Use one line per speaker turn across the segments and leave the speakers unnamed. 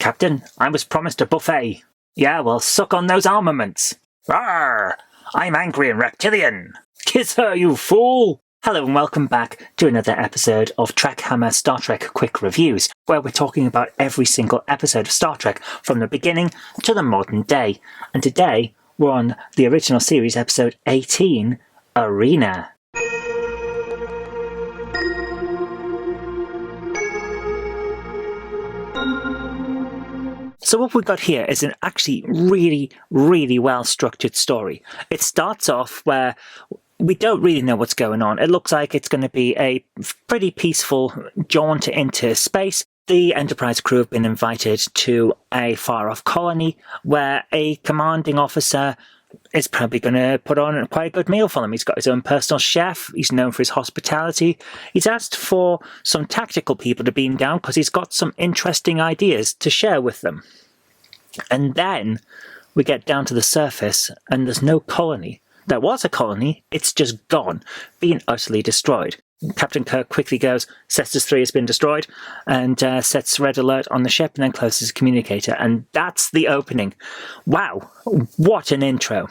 Captain, I was promised a buffet. Yeah, well, suck on those armaments. Rawr! I'm angry and reptilian. Kiss her, you fool! Hello and welcome back to another episode of TrekHammer Star Trek Quick Reviews, where we're talking about every single episode of Star Trek from the beginning to the modern day. And today, we're on the original series, episode 18, Arena. So what we've got here is an actually really well-structured story. It starts off where we don't really know what's going on. It looks like it's going to be a pretty peaceful jaunt into space. The Enterprise crew have been invited to a far-off colony where a commanding officer is probably going to put on quite a good meal for them. He's got his own personal chef. He's known for his hospitality. He's asked for some tactical people to beam down because he's got some interesting ideas to share with them. And then we get down to the surface and there's no colony. There was a colony, it's just gone, being utterly destroyed. Captain Kirk quickly goes, Cestus III has been destroyed, and sets red alert on the ship and then closes his communicator. And that's the opening. Wow, what an intro.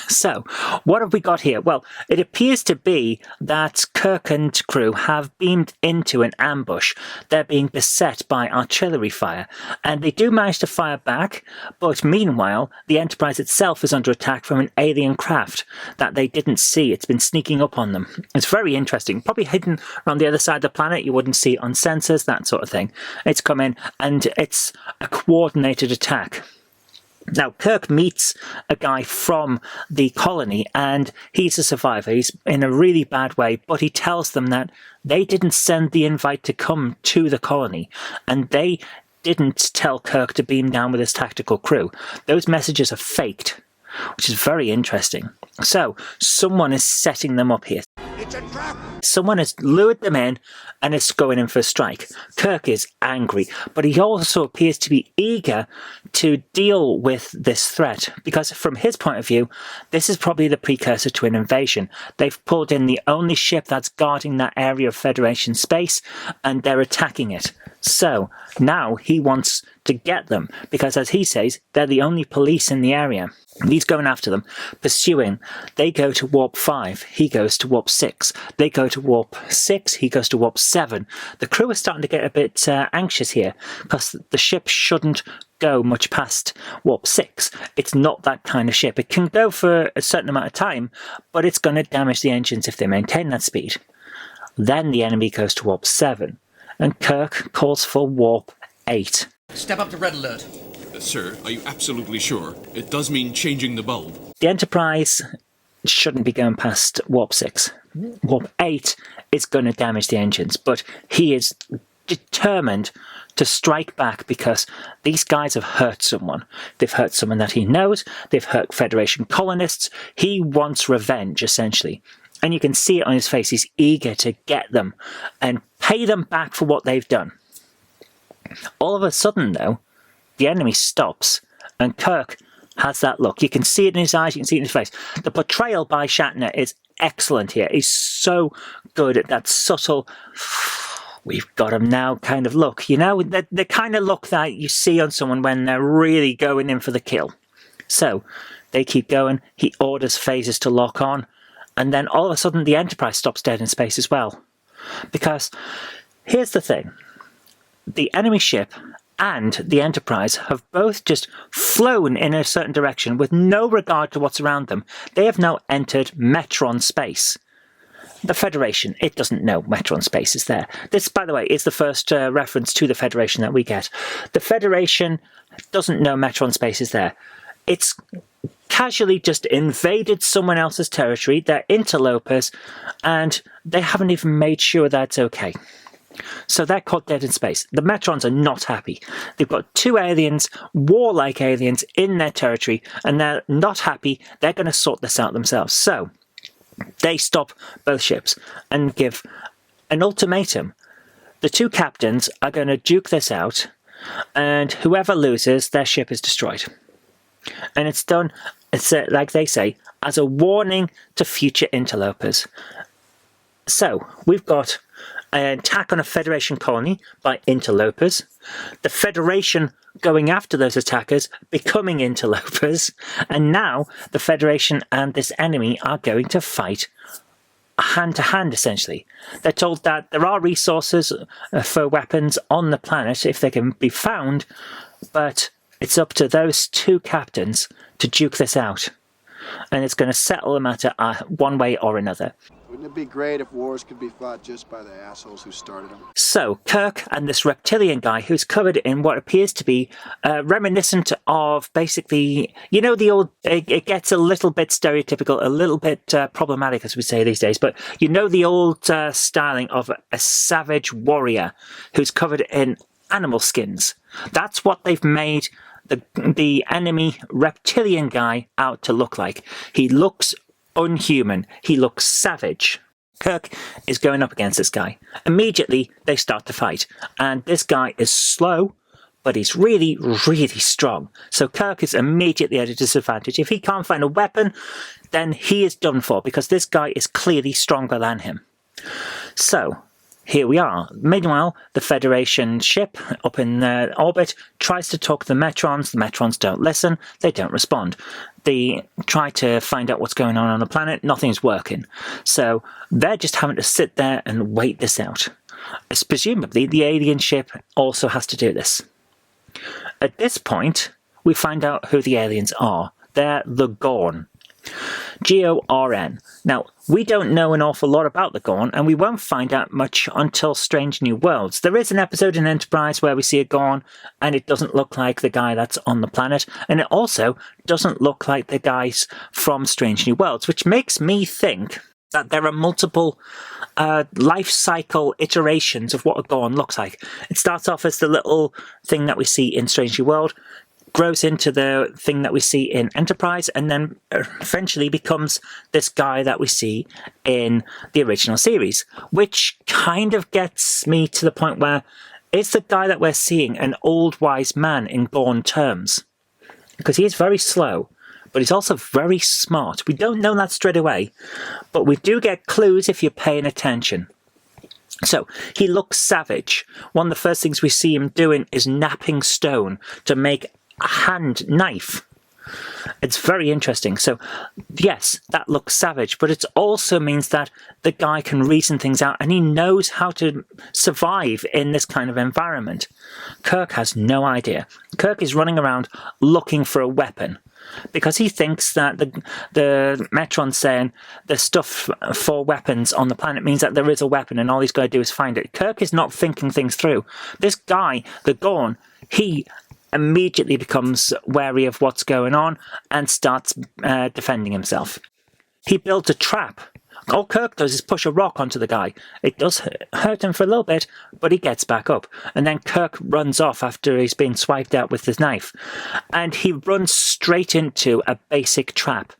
So, what have we got here? Well, it appears to be that Kirk and crew have beamed into an ambush. They're being beset by artillery fire, and they do manage to fire back, but meanwhile, the Enterprise itself is under attack from an alien craft that they didn't see. It's been sneaking up on them. It's very interesting. Probably hidden around the other side of the planet. You wouldn't see it on sensors, that sort of thing. It's come in, and it's a coordinated attack. Now, Kirk meets a guy from the colony, and he's a survivor. He's in a really bad way, but he tells them that they didn't send the invite to come to the colony, and they didn't tell Kirk to beam down with his tactical crew. Those messages are faked, which is very interesting. So, someone is setting them up here.
It's a trap!
Someone has lured them in and is going in for a strike. Kirk is angry, but he also appears to be eager to deal with this threat because from his point of view, this is probably the precursor to an invasion. They've pulled in the only ship that's guarding that area of Federation space and they're attacking it. So now he wants to get them because, as he says, they're the only police in the area. He's going after them, pursuing. They go to warp 5, he goes to warp 6. They go to warp 6, he goes to warp 7. The crew is starting to get a bit anxious here because the ship shouldn't go much past warp 6. It's not that kind of ship. It can go for a certain amount of time, but it's going to damage the engines if they maintain that speed. Then the enemy goes to warp 7, and Kirk calls for warp 8.
Step up to red alert.
Sir, are you absolutely sure? It does mean changing the bulb.
The Enterprise shouldn't be going past warp 6. Warp 8 is going to damage the engines, but he is determined to strike back because these guys have hurt someone. They've hurt someone that he knows. They've hurt Federation colonists. He wants revenge, essentially. And you can see it on his face. He's eager to get them and pay them back for what they've done. All of a sudden, though, the enemy stops, and Kirk has that look. You can see it in his eyes, you can see it in his face. The portrayal by Shatner is excellent here. He's so good at that subtle, we've got him now kind of look. You know, the kind of look that you see on someone when they're really going in for the kill. So, they keep going. He orders phasers to lock on, and then all of a sudden the Enterprise stops dead in space as well. Because, here's the thing. The enemy ship and the Enterprise have both just flown in a certain direction with no regard to what's around them. They have now entered Metron space. The Federation, it doesn't know Metron space is there. This, by the way, is the first reference to the Federation that we get. The Federation doesn't know Metron space is there. It's casually just invaded someone else's territory. They're interlopers, and they haven't even made sure that's okay. So they're caught dead in space. The Metrons are not happy. They've got two aliens, warlike aliens, in their territory, and they're not happy. They're going to sort this out themselves. So they stop both ships and give an ultimatum. The two captains are going to duke this out, and whoever loses, their ship is destroyed. And it's done, like they say, as a warning to future interlopers. So we've got an attack on a Federation colony by interlopers, the Federation going after those attackers, becoming interlopers, and now the Federation and this enemy are going to fight hand-to-hand, essentially. They're told that there are resources for weapons on the planet if they can be found, but it's up to those two captains to duke this out. And it's going to settle the matter one way or another.
Wouldn't it be great if wars could be fought just by the assholes who started them?
So, Kirk and this reptilian guy who's covered in what appears to be reminiscent of basically, you know, the old, it gets a little bit stereotypical, a little bit problematic, as we say these days, but you know the old styling of a savage warrior who's covered in animal skins. That's what they've made the enemy reptilian guy out to look like. He looks unhuman. He looks savage. Kirk is going up against this guy. Immediately, they start to fight. And this guy is slow, but he's really, really strong. So Kirk is immediately at a disadvantage. If he can't find a weapon, then he is done for, because this guy is clearly stronger than him. So, here we are. Meanwhile, the Federation ship up in orbit tries to talk to the Metrons. The Metrons don't listen. They don't respond. They try to find out what's going on the planet. Nothing's working. So they're just having to sit there and wait this out. As presumably, the alien ship also has to do this. At this point, we find out who the aliens are. They're the Gorn. Gorn. Now, we don't know an awful lot about the Gorn, and we won't find out much until Strange New Worlds. There is an episode in Enterprise where we see a Gorn, and it doesn't look like the guy that's on the planet, and it also doesn't look like the guys from Strange New Worlds, which makes me think that there are multiple life cycle iterations of what a Gorn looks like. It starts off as the little thing that we see in Strange New World, grows into the thing that we see in Enterprise, and then eventually becomes this guy that we see in the original series, which kind of gets me to the point where is the guy that we're seeing an old wise man in Gorn terms? Because he is very slow, but he's also very smart. We don't know that straight away, but we do get clues if you're paying attention. So, he looks savage. One of the first things we see him doing is napping stone to make a hand knife. It's very interesting. So, yes, that looks savage, but it also means that the guy can reason things out and he knows how to survive in this kind of environment. Kirk has no idea. Kirk is running around looking for a weapon because he thinks that the Metrons saying the stuff for weapons on the planet means that there is a weapon and all he's got to do is find it. Kirk is not thinking things through. This guy, the Gorn, he immediately becomes wary of what's going on and starts defending himself. He builds a trap. All Kirk does is push a rock onto the guy. It does hurt him for a little bit, but he gets back up. And then Kirk runs off after he's been swiped out with his knife. And he runs straight into a basic trap.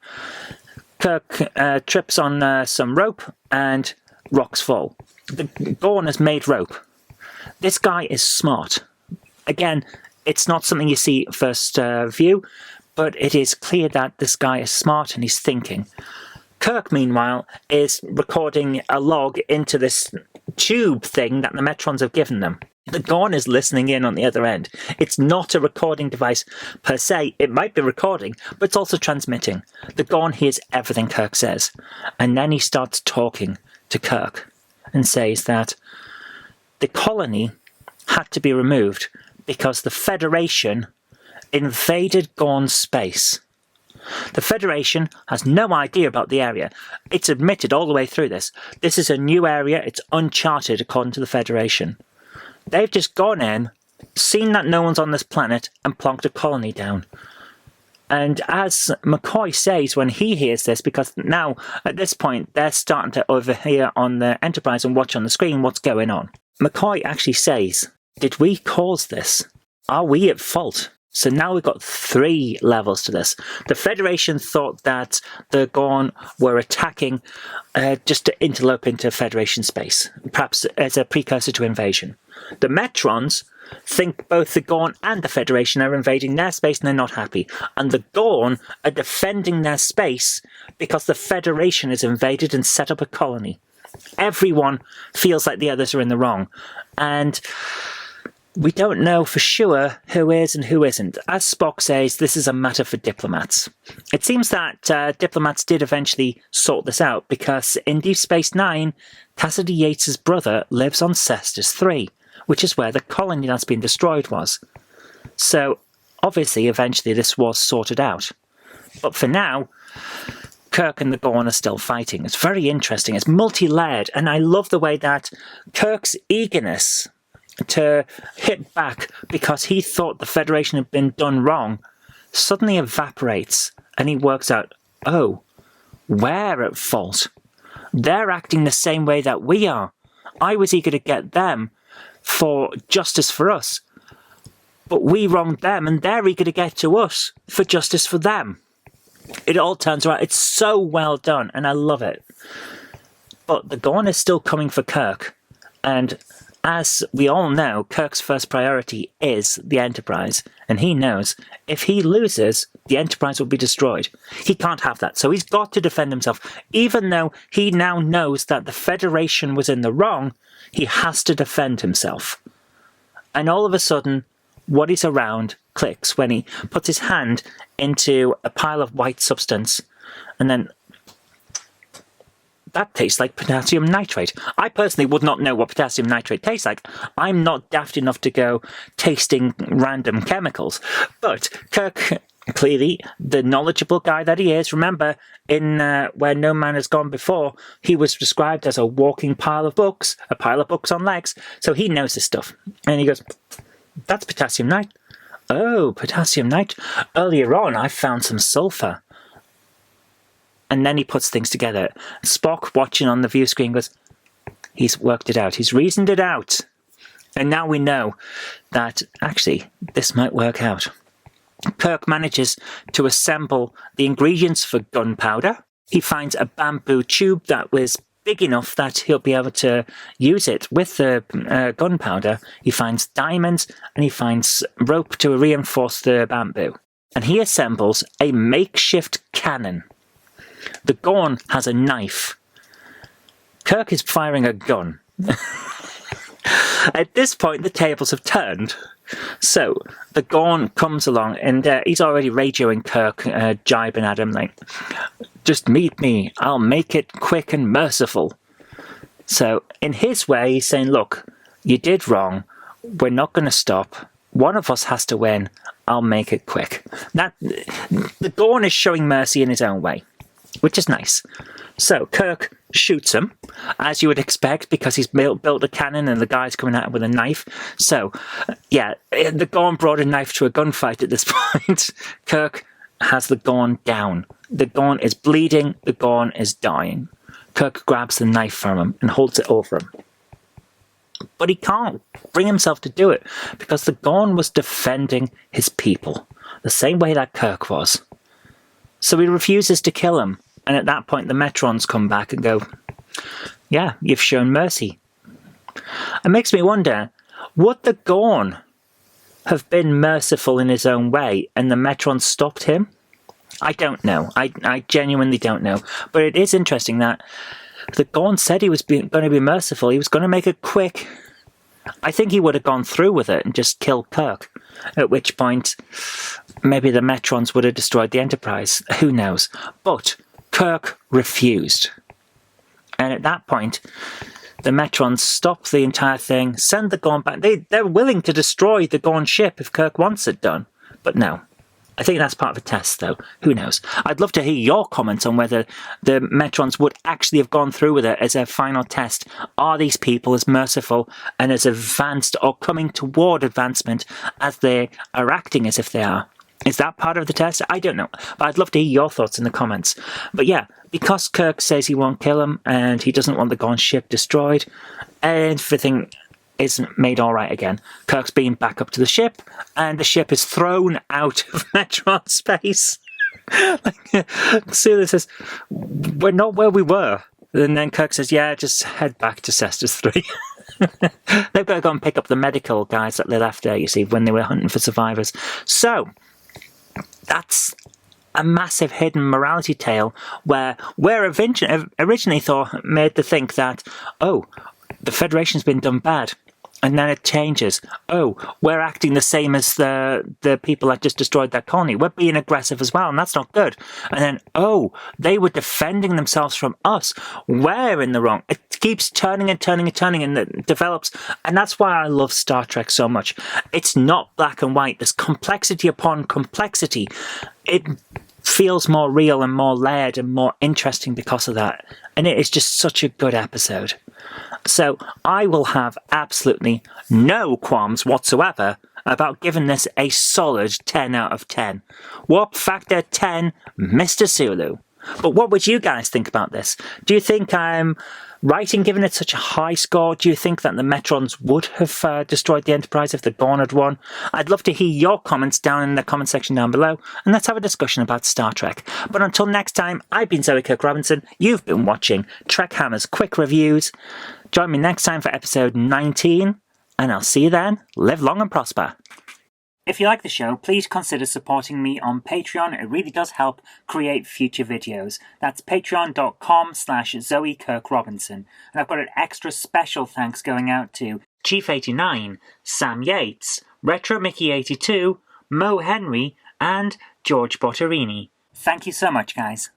Kirk trips on some rope and rocks fall. The Gorn has made rope. This guy is smart. Again, it's not something you see at first view, but it is clear that this guy is smart and he's thinking. Kirk, meanwhile, is recording a log into this tube thing that the Metrons have given them. The Gorn is listening in on the other end. It's not a recording device per se. It might be recording, but it's also transmitting. The Gorn hears everything Kirk says. And then he starts talking to Kirk and says that the colony had to be removed because the Federation invaded Gorn space. The Federation has no idea about the area. It's admitted all the way through this. This is a new area. It's uncharted according to the Federation. They've just gone in, seen that no one's on this planet, and plonked a colony down. And as McCoy says when he hears this, because now at this point they're starting to overhear on the Enterprise and watch on the screen what's going on. McCoy actually says, did we cause this? Are we at fault? So now we've got 3 levels to this. The Federation thought that the Gorn were attacking just to interlope into Federation space, perhaps as a precursor to invasion. The Metrons think both the Gorn and the Federation are invading their space and they're not happy. And the Gorn are defending their space because the Federation has invaded and set up a colony. Everyone feels like the others are in the wrong. And we don't know for sure who is and who isn't. As Spock says, this is a matter for diplomats. It seems that diplomats did eventually sort this out, because in Deep Space Nine, Cassidy Yates' brother lives on Cestus III, which is where the colony that's been destroyed was. So, obviously, eventually this was sorted out. But for now, Kirk and the Gorn are still fighting. It's very interesting. It's multi-layered, and I love the way that Kirk's eagerness to hit back because he thought the Federation had been done wrong suddenly evaporates, and he works out, oh, we're at fault. They're acting the same way that we are. I was eager to get them for justice for us, but we wronged them, and they're eager to get to us for justice for them. It all turns around. It's so well done, and I love it. But the Gorn is still coming for Kirk, and as we all know, Kirk's first priority is the Enterprise, and he knows if he loses, the Enterprise will be destroyed. He can't have that, so he's got to defend himself. Even though he now knows that the Federation was in the wrong, he has to defend himself. And all of a sudden, what is around clicks when he puts his hand into a pile of white substance, and then that tastes like potassium nitrate. I personally would not know what potassium nitrate tastes like. I'm not daft enough to go tasting random chemicals. But Kirk, clearly the knowledgeable guy that he is, remember in Where No Man Has Gone Before, he was described as a walking pile of books, a pile of books on legs. So he knows this stuff. And he goes, that's potassium nitrate. Oh, potassium nitrate. Earlier on, I found some sulfur. And then he puts things together. Spock, watching on the view screen, goes, he's worked it out. He's reasoned it out. And now we know that, actually, this might work out. Kirk manages to assemble the ingredients for gunpowder. He finds a bamboo tube that was big enough that he'll be able to use it with the gunpowder. He finds diamonds, and he finds rope to reinforce the bamboo. And he assembles a makeshift cannon. The Gorn has a knife. Kirk is firing a gun. At this point, the tables have turned. So, the Gorn comes along, and he's already radioing Kirk, jibing at him, like, just meet me, I'll make it quick and merciful. So, in his way, he's saying, look, you did wrong, we're not going to stop, one of us has to win, I'll make it quick. The Gorn is showing mercy in his own way, which is nice. So Kirk shoots him, as you would expect, because he's built a cannon and the guy's coming at him with a knife. So, yeah, the Gorn brought a knife to a gunfight at this point. Kirk has the Gorn down. The Gorn is bleeding. The Gorn is dying. Kirk grabs the knife from him and holds it over him. But he can't bring himself to do it, because the Gorn was defending his people, the same way that Kirk was. So he refuses to kill him. And at that point, the Metrons come back and go, yeah, you've shown mercy. It makes me wonder, would the Gorn have been merciful in his own way and the Metrons stopped him? I don't know. I genuinely don't know. But it is interesting that the Gorn said he was going to be merciful. He was going to make it quick. I think he would have gone through with it and just killed Kirk. At which point, maybe the Metrons would have destroyed the Enterprise. Who knows? But Kirk refused. And at that point, the Metrons stop the entire thing, send the Gorn back. They're willing to destroy the Gorn ship if Kirk wants it done. But no. I think that's part of a test, though. Who knows? I'd love to hear your comments on whether the Metrons would actually have gone through with it as a final test. Are these people as merciful and as advanced or coming toward advancement as they are acting as if they are? Is that part of the test? I don't know. But I'd love to hear your thoughts in the comments. But yeah, because Kirk says he won't kill him and he doesn't want the Gorn ship destroyed, everything is made all right again. Kirk's being back up to the ship, and the ship is thrown out of Metron space. Sulu says, we're not where we were. And then Kirk says, yeah, just head back to Cestus III. They've got to go and pick up the medical guys that they left there, you see, when they were hunting for survivors. So, that's a massive hidden morality tale where we're originally made to think that, oh, the Federation's been done bad. And then it changes. Oh, we're acting the same as the people that just destroyed that colony. We're being aggressive as well, and that's not good. And then, oh, they were defending themselves from us. We're in the wrong. It keeps turning and turning and turning, and it develops. And that's why I love Star Trek so much. It's not black and white. There's complexity upon complexity. It feels more real and more layered and more interesting because of that. And it is just such a good episode. So I will have absolutely no qualms whatsoever about giving this a solid 10 out of 10. Warp Factor 10, Mr. Sulu. But what would you guys think about this? Do you think I'm right in giving it such a high score? Do you think that the Metrons would have destroyed the Enterprise if the Gorn had won? I'd love to hear your comments down in the comment section down below, and let's have a discussion about Star Trek. But until next time, I've been Zoe Kirk Robinson. You've been watching TrekHammer's Quick Reviews. Join me next time for episode 19, and I'll see you then. Live long and prosper. If you like the show, please consider supporting me on Patreon. It really does help create future videos. That's patreon.com/Zoe Kirk Robinson. And I've got an extra special thanks going out to Chief89, Sam Yates, Retro Mickey 82, Mo Henry, and George Botterini. Thank you so much, guys.